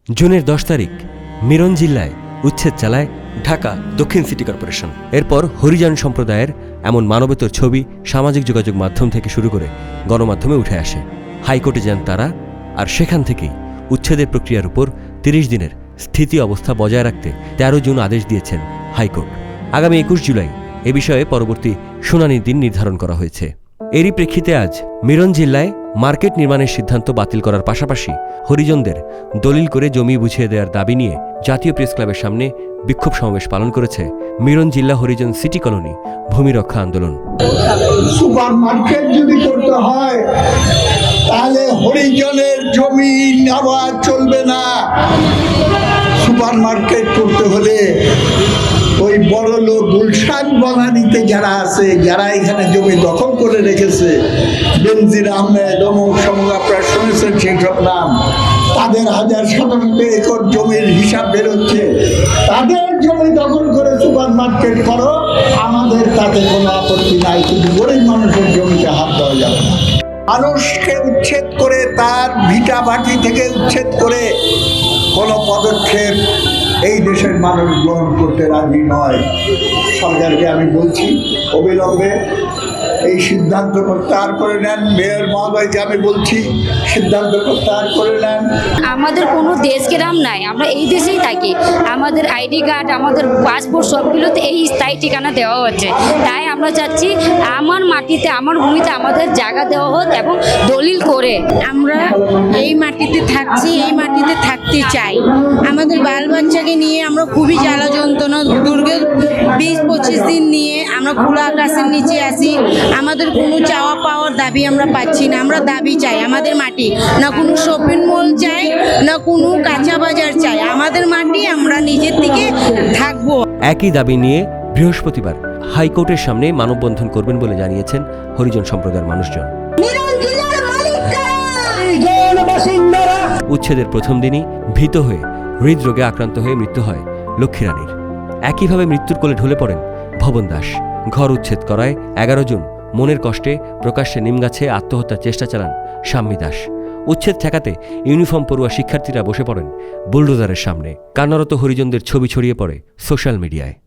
জুনের 10 তারিখ মিরন জিল্লায় উচ্ছেদ চালায় ঢাকা দক্ষিণ সিটি কর্পোরেশন। এরপর হরিজন সম্প্রদায়ের এমন মানবেতর ছবি সামাজিক যোগাযোগ মাধ্যম থেকে শুরু করে গণমাধ্যমে উঠে আসে। হাইকোর্টে যান তারা, আর সেখান থেকেই উচ্ছেদের প্রক্রিয়ার উপর 30 দিনের স্থিতি অবস্থা বজায় রাখতে 13 জুন আদেশ দিয়েছেন হাইকোর্ট। আগামী 21 জুলাই এ বিষয়ে পরবর্তী শুনানির দিন নির্ধারণ করা হয়েছে। এরই প্রেক্ষিতে আজ মিরন জিল্লায় মার্কেট নির্মাণের সিদ্ধান্ত বাতিল করার পাশাপাশি হরিজনদের দলিল করে জমি বুঝিয়ে দেওয়ার দাবি নিয়ে জাতীয় প্রেস ক্লাবের সামনে বিক্ষোভ সমাবেশ পালন করেছে মিরন জিল্লা হরিজন সিটি কলোনি ভূমি রক্ষা আন্দোলন। সুপার মার্কেট যদি করতে হয় তাহলে হরিজনের জমি নেওয়া চলবে না। সুপার মার্কেট করতে হলে ওই বড় লোক গুলশান বনানীতে যারা আছে, যারা এখানে জমি দখল করে রেখেছে, বেনজির আহমেদ অমুক সমুক, আপনারা শুনেছেন সেই সব নাম, তাদের 1700 একর জমির হিসাব বেরোচ্ছে। তাদের জমি দখল করে সুপার মার্কেট করো, আমাদের তাতে কোনো আপত্তি নাই, কিন্তু গরিব মানুষের জমিতে হাত দেওয়া যাবে না। মানুষকে উচ্ছেদ করে, তার ভিটা বাটি থেকে উচ্ছেদ করে কোনো পদক্ষেপ এই দেশের মানুষ গ্রহণ করতে রাজি নয়। সরকারকে আমি বলছি অবিলম্বে এই সিদ্ধান্ত প্রত্যাহার করে নেন। মেয়র মহোদয়কে আমি বলছি সিদ্ধান্ত প্রত্যাহার করে নেন। আমাদের কোনো দেশ গ্রাম নাই, আমরা এই দেশেই থাকি। আমাদের আইডি কার্ড, আমাদের পাসপোর্ট সবগুলোতে এই স্থায়ী ঠিকানা দেওয়া হচ্ছে। তাই আমরা চাচ্ছি আমার মাটিতে, আমার ভূমিতে আমাদের জায়গা দেওয়া হোক এবং দলিল করে। আমরা এই মাটিতে থাকছি, এই মাটিতে থাকতে চাই। আমাদের বাল বাচ্চাকে নিয়ে আমরা খুবই জ্বালা যন্ত্রণা, দুর্গের 20-25 দিন নিয়ে আমরা খোলা আকাশের নিচে আছি। আমাদের কোনো চাওয়া পাওয়ার দাবি আমরা পাচ্ছি না। আমরা দাবি চাই আমাদের মাটি, না কোনো শপিং মল চাই, না কোনো কাঁচা বাজার চাই। আমাদের মাটি, আমরা নিজের দিকে থাকবো। একই দাবি নিয়ে বৃহস্পতিবার হাইকোর্টের সামনে মানববন্ধন করবেন বলে জানিয়েছেন হরিজন সম্প্রদায়ের মানুষজন। উচ্ছেদের প্রথম দিনই ভীত হয়ে হৃদরোগে আক্রান্ত হয়ে মৃত্যু হয় লক্ষ্মী রানীর। একইভাবে মৃত্যুর কোলে ঢলে পড়েন ভবন দাস। ঘর উচ্ছেদ করায় 11 জন মনের কষ্টে প্রকাশ্যে নিমগাছে আত্মহত্যার চেষ্টা চালান শাম্মী দাস। উচ্ছেদ ঠেকাতে ইউনিফর্ম পড়ুয়া শিক্ষার্থীরা বসে পড়েন বুলডোজারের সামনে। কান্নারত হরিজনদের ছবি ছড়িয়ে পড়ে সোশ্যাল মিডিয়ায়।